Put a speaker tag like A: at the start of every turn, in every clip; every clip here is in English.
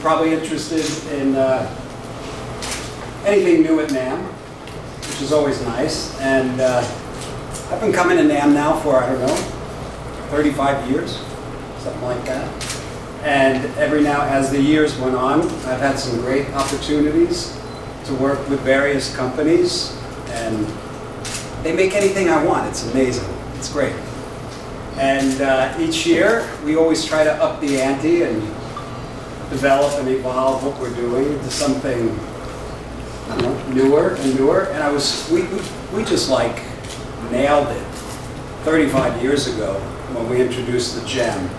A: probably interested in anything new at NAMM, which is always nice. And I've been coming to NAMM now for, I don't know, 35 years, something like that. And every now, as the years went on, I've had some great opportunities to work with various companies, and they make anything I want. It's amazing. It's great. And each year, we always try to up the ante and develop and evolve what we're doing into something, I don't know, newer and newer. And we just like nailed it 35 years ago when we introduced the Gem.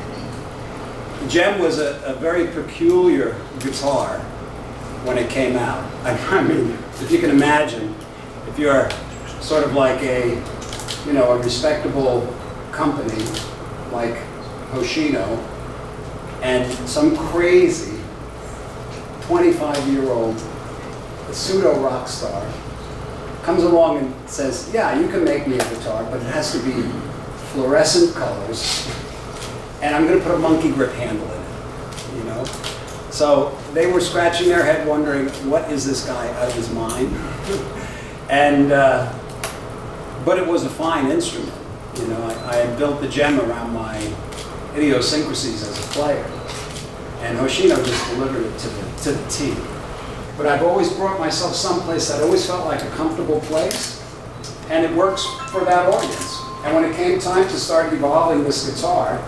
A: The Gem was a very peculiar guitar when it came out. I mean, if you can imagine, if you're sort of like a respectable company like Hoshino, and some crazy 25-year-old pseudo rock star comes along and says, yeah, you can make me a guitar, but it has to be fluorescent colors, and I'm going to put a monkeygrip handle in it, So they were scratching their head wondering, what is this guy out of his mind? And, but it was a fine instrument. I had built the Gem around my idiosyncrasies as a player, and Hoshino just delivered it to the T. But I've always brought myself someplace that always felt like a comfortable place, and it works for that audience. And when it came time to start evolving this guitar,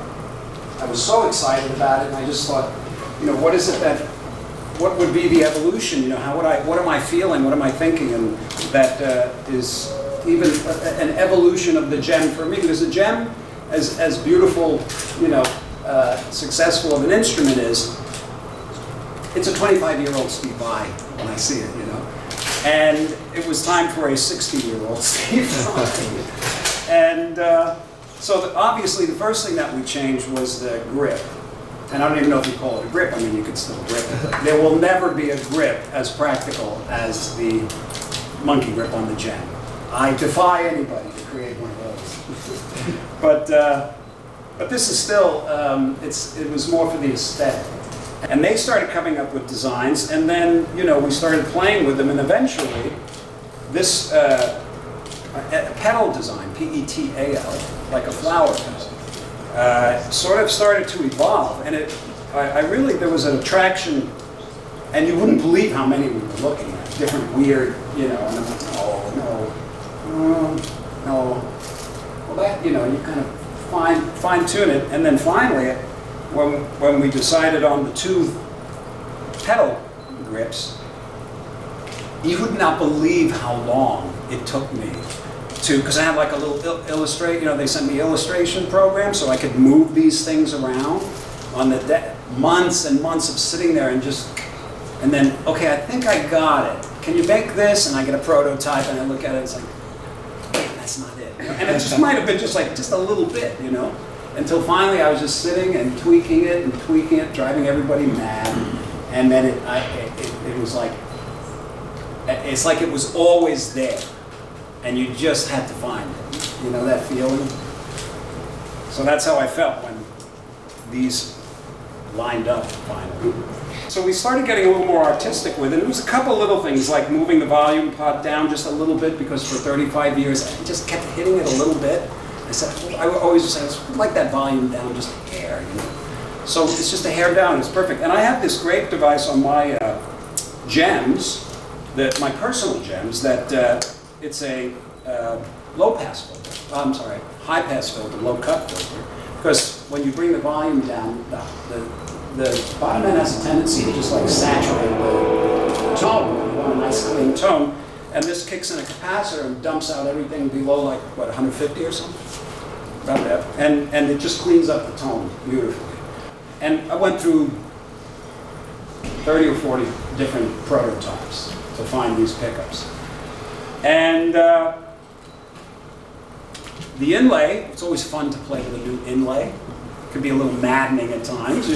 A: I was so excited about it, and I just thought, what is it what would be the evolution? What am I feeling? What am I thinking? And that is even an evolution of the Gem for me, because the Gem, as beautiful, successful of an instrument is, it's a 25-year-old Steve Vai when I see it, And it was time for a 60-year-old Steve Vai. And so obviously the first thing that we changed was the grip. And I don't even know if you call it a grip. I mean, you could still grip it. But there will never be a grip as practical as the monkey grip on the Gem. I defy anybody to create one of those. But this is still, it was more for the aesthetic. And they started coming up with designs, and then, we started playing with them, and eventually, this pedal design, P-E-T-A-L, like a flower petal, sort of started to evolve, and there was an attraction, and you wouldn't believe how many we were looking at, different weird, and I'm like, no. Well, that, you kind of fine-tune it, and then finally, when we decided on the two pedal grips, you would not believe how long it took me because I had like a little they sent me illustration program so I could move these things around on the months and months of sitting there and then, okay, I think I got it. Can you make this? And I get a prototype and I look at it, it's like, that's not it. And it just might have been just a little bit, until finally I was just sitting and tweaking it, driving everybody mad. And then it was like, it's like it was always there. And you just had to find it. That feeling? So that's how I felt when these lined up finally. So we started getting a little more artistic with it. It was a couple little things like moving the volume pot down just a little bit because for 35 years I just kept hitting it a little bit. I always said, I'd like that volume down just a hair, So it's just a hair down, it's perfect. And I have this great device on my Gems, my personal Gems, that it's a low-pass filter. High pass filter, low cut filter. Because when you bring the volume down, the bottom end has a tendency to just like saturate the tone. You want a nice clean tone. And this kicks in a capacitor and dumps out everything below like, 150 or something? About that. And it just cleans up the tone beautifully. And I went through 30 or 40 different prototypes to find these pickups. And the inlay, it's always fun to play with a new inlay. It can be a little maddening at times,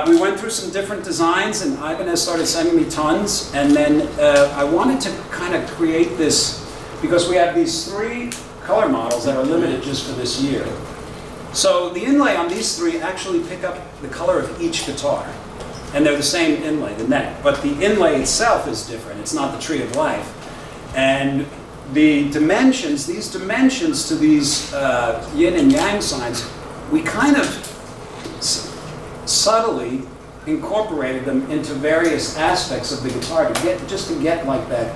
A: We went through some different designs, and Ibanez started sending me tons. And then I wanted to kind of create this, because we have these 3 color models that are limited just for this year. So the inlay on these 3 actually pick up the color of each guitar. and they're the same inlay, the neck, but the inlay itself is different. It's not the tree of life. And the dimensions, these dimensions to these yin and yang signs, we kind of subtly incorporated them into various aspects of the guitar to get like that,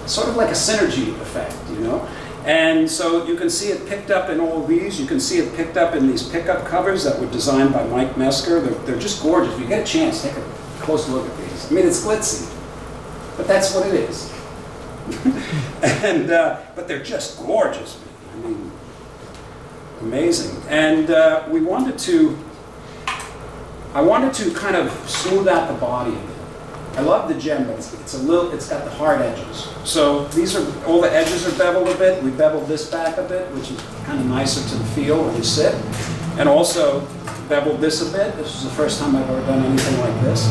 A: sort of like a synergy effect, you know? And so you can see it picked up in all these. You can see it picked up in these pickup covers that were designed by Mike Mesker. They're just gorgeous. If you get a chance, take a close look at these. I mean, it's glitzy, but that's what it is. And but they're just gorgeous. I mean, amazing. And I wanted to kind of smooth out the body a bit. I love the gem, but it's got the hard edges. So all the edges are beveled a bit. We beveled this back a bit, which is kind of nicer to the feel when you sit. And also beveled this a bit. This is the first time I've ever done anything like this.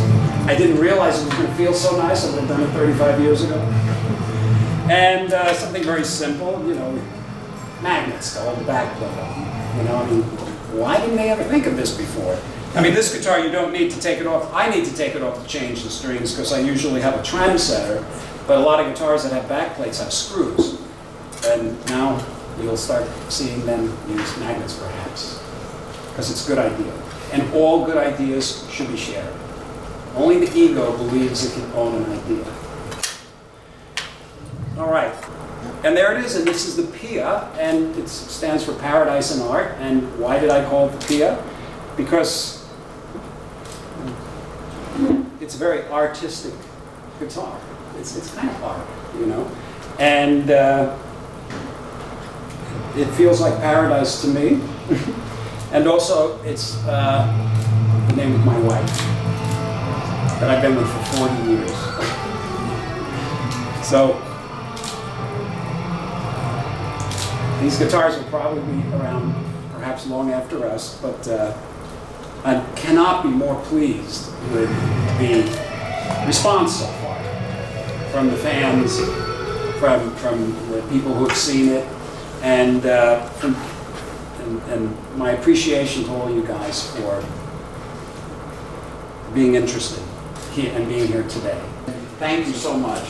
A: I didn't realize it was going to feel so nice. I would have done it 35 years ago. And something very simple, you know, magnets to hold the back plate on. You know, I mean, why didn't they ever think of this before? I mean, this guitar, you don't need to take it off. I need to take it off to change the strings because I usually have a trendsetter, but a lot of guitars that have back plates have screws. And now you'll start seeing them use magnets perhaps, because it's a good idea. And all good ideas should be shared. Only the ego believes it can own an idea. All right, and there it is, and this is the PIA, and it stands for Paradise in Art. And why did I call it the PIA? Because it's a very artistic guitar. It's kind of art, you know? And it feels like paradise to me. And also, it's the name of my wife that I've been with for 40 years. So, these guitars will probably be around perhaps long after us, but I cannot be more pleased with the response so far from the fans, from the people who have seen it, and my appreciation to all you guys for being interested here and being here today. Thank you so much.